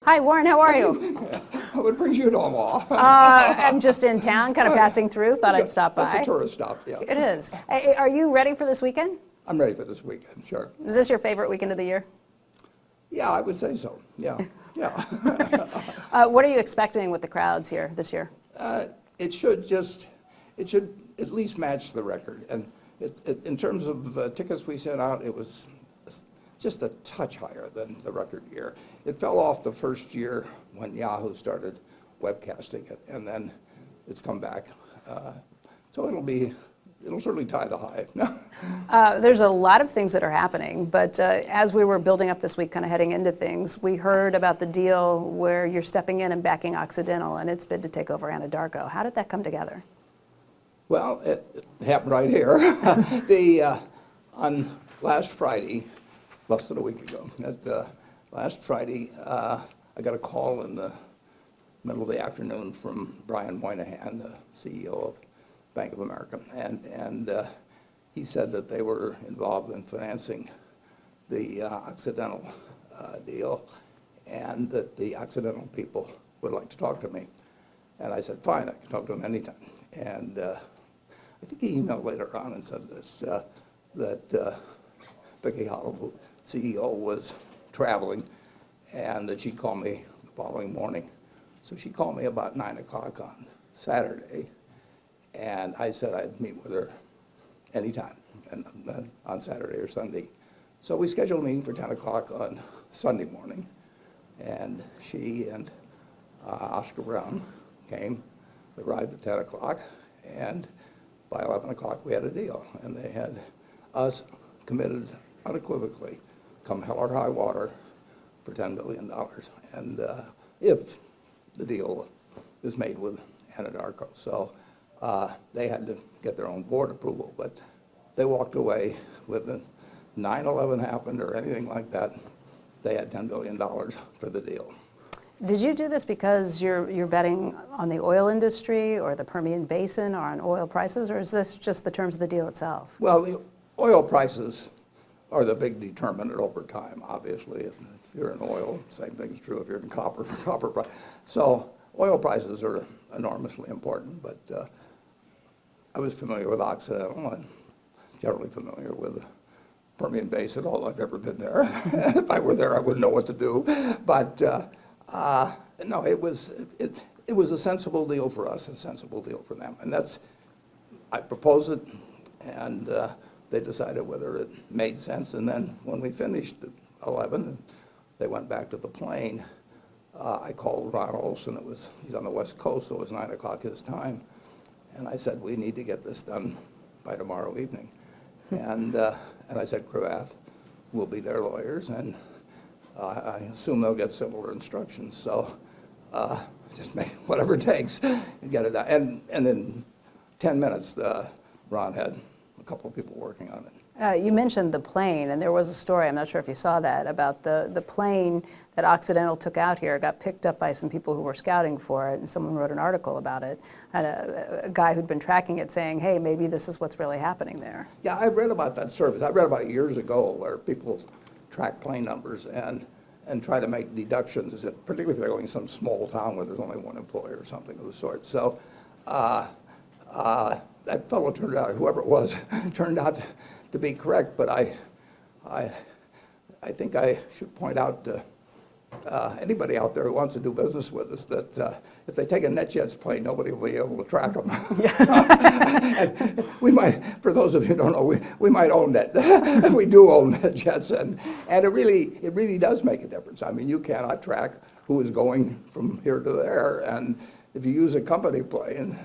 Hi, Warren, how are you? What brings you to Omaha? I'm just in town, kind of passing through, thought I'd stop by. That's a tourist stop, yeah. It is. Hey, are you ready for this weekend? I'm ready for this weekend, sure. Is this your favorite weekend of the year? Yeah, I would say so, yeah, yeah. What are you expecting with the crowds here this year? It should at least match the record. And in terms of the tickets we sent out, it was just a touch higher than the record year. It fell off the first year when Yahoo started webcasting it, and then it's come back. So it'll certainly tie the high. There's a lot of things that are happening, but as we were building up this week, kind of heading into things, we heard about the deal where you're stepping in and backing Occidental and its bid to take over Anadarko. How did that come together? Well, it happened right here. On last Friday, less than a week ago, last Friday, I got a call in the middle of the afternoon from Brian Moynihan, the CEO of Bank of America, and he said that they were involved in financing the Occidental deal, and that the Occidental people would like to talk to me. And I said, fine, I can talk to them anytime. And I think he emailed later on and said this, that Vicki Hollow, CEO, was traveling, and that she'd call me the following morning. So she called me about 9 o'clock on Saturday, and I said I'd meet with her anytime, and on Saturday or Sunday. So we scheduled a meeting for 10 o'clock on Sunday morning, and she and Oscar Brown came, arrived at 10 o'clock, and by 11 o'clock we had a deal, and they had us committed unequivocally, come hell or high water, for $10 billion. And if the deal is made with Anadarko. So they had to get their own board approval, but they walked away with the 9/11 happened or anything like that, they had $10 billion for the deal. Did you do this because you're betting on the oil industry or the Permian Basin or on oil prices, or is this just the terms of the deal itself? Well, the oil prices are the big determinant over time, obviously. If you're in oil, same thing is true if you're in copper for copper price. So oil prices are enormously important, but I was familiar with Occidental and generally familiar with the Permian Basin, although I've never been there. If I were there, I wouldn't know what to do. But no, it was a sensible deal for us, a sensible deal for them. And I proposed it, and they decided whether it made sense. And then when we finished at 11, they went back to the plane. I called Ron Olson. He's on the West Coast, so it was 9 o'clock his time. And I said, we need to get this done by tomorrow evening. And I said, Cravath will be their lawyers, and I assume they'll get similar instructions. So just make whatever it takes and get it done. And in 10 minutes, Ron had a couple of people working on it. You mentioned the plane, and there was a story, I'm not sure if you saw that, about the plane that Occidental took out here got picked up by some people who were scouting for it, and someone wrote an article about it, and a guy who'd been tracking it saying, hey, maybe this is what's really happening there. Yeah, I read about that service. I read about it years ago where people track plane numbers and try to make deductions, particularly if they're going to some small town where there's only one employee or something of the sort. So that fellow turned out, whoever it was, turned out to be correct, but I think I should point out to anybody out there who wants to do business with us that if they take a NetJets plane, nobody will be able to track them. And we might, for those of you who don't know, we might own that. We do own NetJets, and it really does make a difference. I mean, you cannot track who is going from here to there, and if you use a company plane,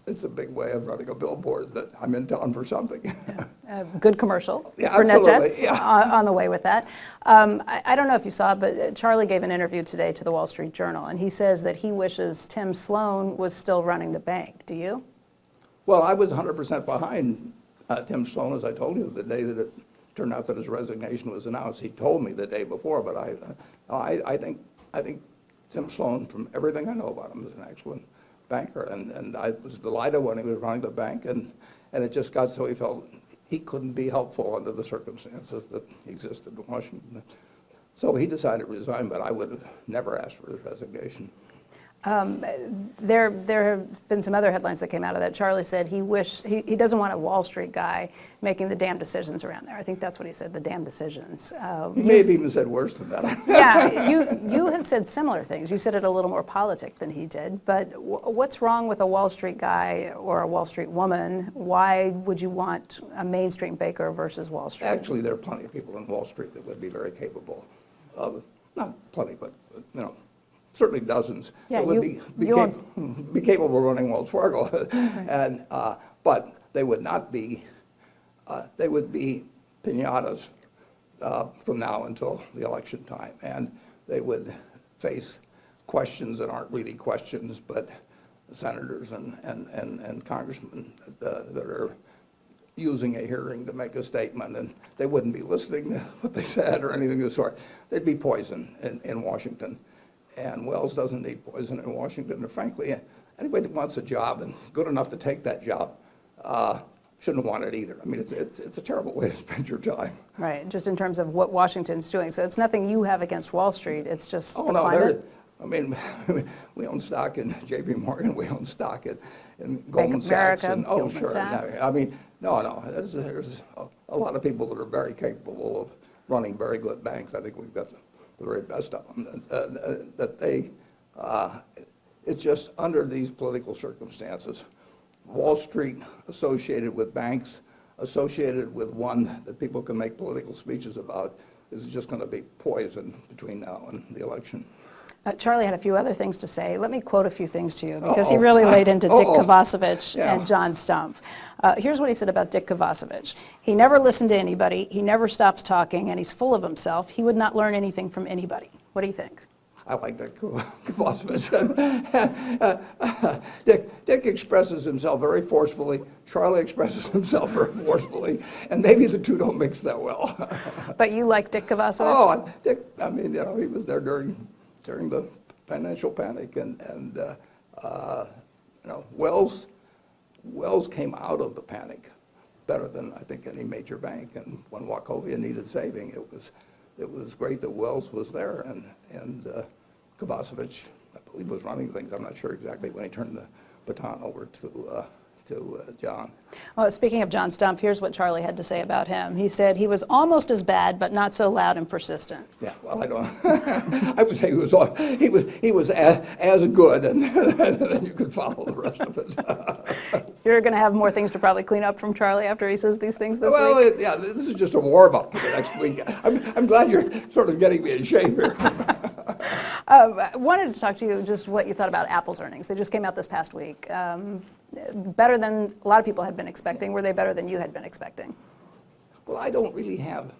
it's a big way of running a billboard that I'm in town for something. Good commercial yeah, for absolutely. NetJets Yeah. on the way with that. I don't know if you saw it, but Charlie gave an interview today to the Wall Street Journal, and he says that he wishes Tim Sloan was still running the bank. Do you? Well, I was 100% behind Tim Sloan, as I told you, the day that it turned out that his resignation was announced. He told me the day before, but I think Tim Sloan, from everything I know about him, is an excellent banker, and I was delighted when he was running the bank, and it just got so he felt he couldn't be helpful under the circumstances that existed in Washington. So he decided to resign, but I would have never asked for his resignation. There have been some other headlines that came out of that. Charlie said he doesn't want a Wall Street guy making the damn decisions around there. I think that's what he said, the damn decisions. He may have even said worse than that. Yeah, you have said similar things. You said it a little more politic than he did. But what's wrong with a Wall Street guy or a Wall Street woman? Why would you want a mainstream banker versus Wall Street? Actually, there are plenty of people in Wall Street that would be very capable of, not plenty, but certainly dozens, Yeah, that would be capable of running Wells Fargo. And, but they would not be, they would be piñatas from now until the election time. And they would face questions that aren't really questions, but senators and congressmen that are using a hearing to make a statement, and they wouldn't be listening to what they said or anything of the sort. They'd be poison in Washington. And Wells doesn't need poison in Washington. And frankly, anybody that wants a job and is good enough to take that job shouldn't want it either. I mean, it's a terrible way to spend your time. Right, just in terms of what Washington's doing. So it's nothing you have against Wall Street, it's just Oh, the no, climate? I mean, we own stock in J.P. Morgan, we own stock in Bank Goldman of America, Sachs. And, oh, Goldman sure. Sachs. I mean, no, there's a lot of people that are very capable of running very good banks. I think we've got the very best of them. That they, it's just under these political circumstances, Wall Street associated with banks, associated with one that people can make political speeches about, is just going to be poison between now and the election. Charlie had a few other things to say. Let me quote a few things to you, because he really laid into Dick Kovacevic and John Stumpf. Here's what he said about Dick Kovacevic. He never listened to anybody, he never stops talking, and he's full of himself. He would not learn anything from anybody. What do you think? I like Dick Kovacevic. Dick expresses himself very forcefully. Charlie expresses himself very forcefully, and maybe the two don't mix that well. But you like Dick Kovacevic? Oh, Dick, I mean, he was there during the financial panic, and Wells came out of the panic better than I think any major bank. And when Wachovia needed saving, it was great that Wells was there, and Kovacevic, I believe, was running things. I'm not sure exactly when he turned the baton over to John. Well, speaking of John Stumpf, here's what Charlie had to say about him. He said he was almost as bad, but not so loud and persistent. Yeah, well, I don't. I would say he was as good, and then you could follow the rest of it. You're going to have more things to probably clean up from Charlie after he says these things this week? Well, yeah, this is just a warm-up for the next week. I'm glad you're sort of getting me in shape here. I wanted to talk to you just what you thought about Apple's earnings. They just came out this past week. Better than a lot of people had been expecting. Were they better than you had been expecting? Well, I don't really have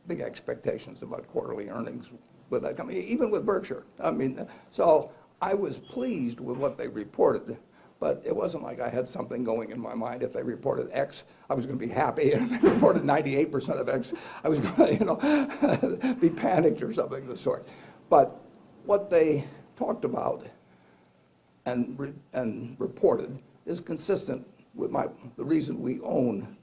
big expectations about quarterly earnings with that company, even with Berkshire. I mean, so I was pleased with what they reported, but it wasn't like I had something going in my mind. If they reported X, I was going to be happy. And if they reported 98% of X, I was going to, be panicked or something of the sort. But what they talked about and reported is consistent with the reason we own,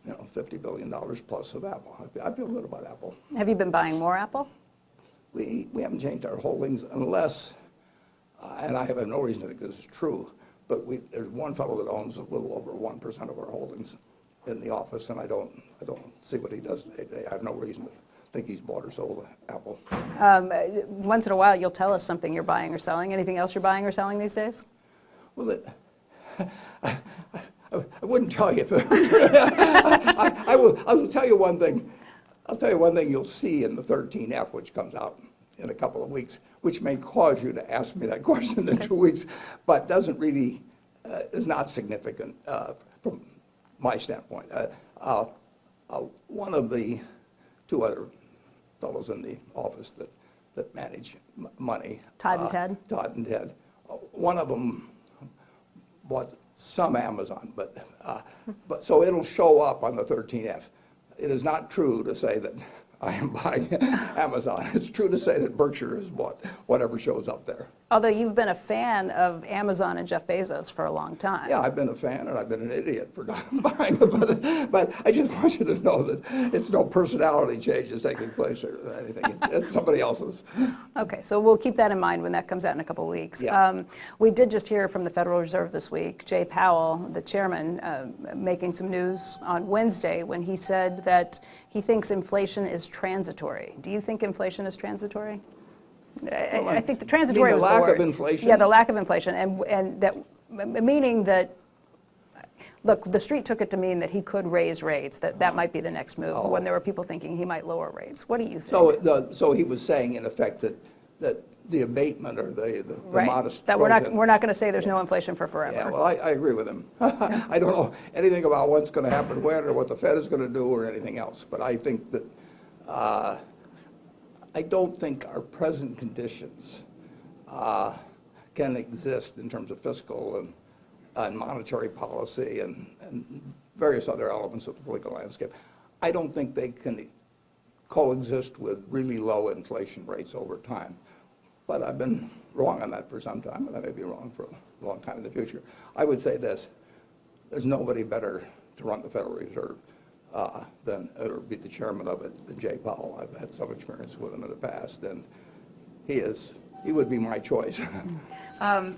$50 billion plus of Apple. I feel good about Apple. Have you been buying more Apple? We haven't changed our holdings unless, and I have no reason to think this is true, but there's one fellow that owns a little over 1% of our holdings in the office, and I don't see what he does today. I have no reason to think he's bought or sold Apple. Once in a while, you'll tell us something you're buying or selling. Anything else you're buying or selling these days? Well, I wouldn't tell you. I will tell you one thing. I'll tell you one thing you'll see in the 13F, which comes out in a couple of weeks, which may cause you to ask me that question in 2 weeks, but doesn't really, is not significant from my standpoint. One of the two other fellows in the office that manage money. Todd and Ted? Todd and Ted. One of them bought some Amazon, but so it'll show up on the 13F. It is not true to say that I am buying Amazon. It's true to say that Berkshire has bought whatever shows up there. Although you've been a fan of Amazon and Jeff Bezos for a long time. Yeah, I've been a fan, and I've been an idiot for not buying it, but I just want you to know that it's no personality changes taking place or anything. It's somebody else's. Okay, so we'll keep that in mind when that comes out in a couple of weeks. Yeah. We did just hear from the Federal Reserve this week, Jay Powell, the chairman, making some news on Wednesday when he said that he thinks inflation is transitory. Do you think inflation is transitory? I think the transitory the was lack the word. of inflation? Yeah, the lack of inflation, and that meaning that. Look, the street took it to mean that he could raise rates, that might be the next move, when there were people thinking he might lower rates. What do you think? So he was saying, in effect, that the abatement or the Right. modest That growth we're not going to say there's no inflation for forever. Yeah, well, I agree with him. I don't know anything about what's going to happen when or what the Fed is going to do or anything else, but I think that I don't think our present conditions can exist in terms of fiscal and monetary policy and various other elements of the political landscape. I don't think they can coexist with really low inflation rates over time. But I've been wrong on that for some time, and I may be wrong for a long time in the future. I would say this: there's nobody better to run the Federal Reserve than, or be the chairman of it, than Jay Powell. I've had some experience with him in the past, and he would be my choice.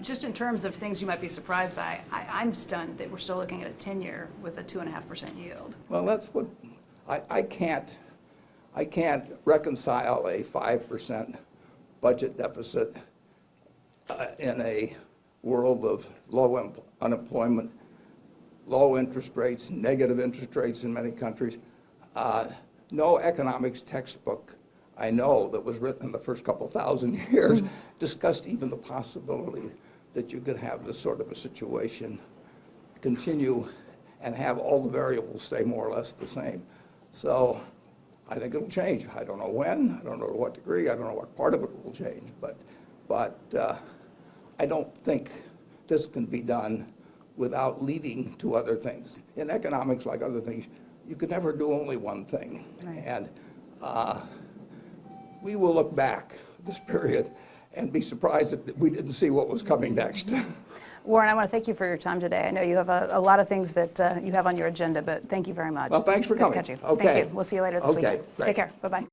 Just in terms of things you might be surprised by, I'm stunned that we're still looking at a 10-year with a 2.5% yield. Well, that's what I can't reconcile a 5% budget deficit in a world of low unemployment, low interest rates, negative interest rates in many countries. No economics textbook I know that was written in the first couple thousand years discussed even the possibility that you could have this sort of a situation continue and have all the variables stay more or less the same. So I think it'll change. I don't know when, I don't know to what degree, I don't know what part of it will change, but I don't think this can be done without leading to other things. In economics, like other things, you can never do only one thing. Right. And we will look back this period and be surprised that we didn't see what was coming next. Warren, I want to thank you for your time today. I know you have a lot of things that you have on your agenda, but thank you very much. Well, thanks for coming. Good to catch you. Okay. Thank you. We'll see you later this weekend. Great. Take care. Bye-bye.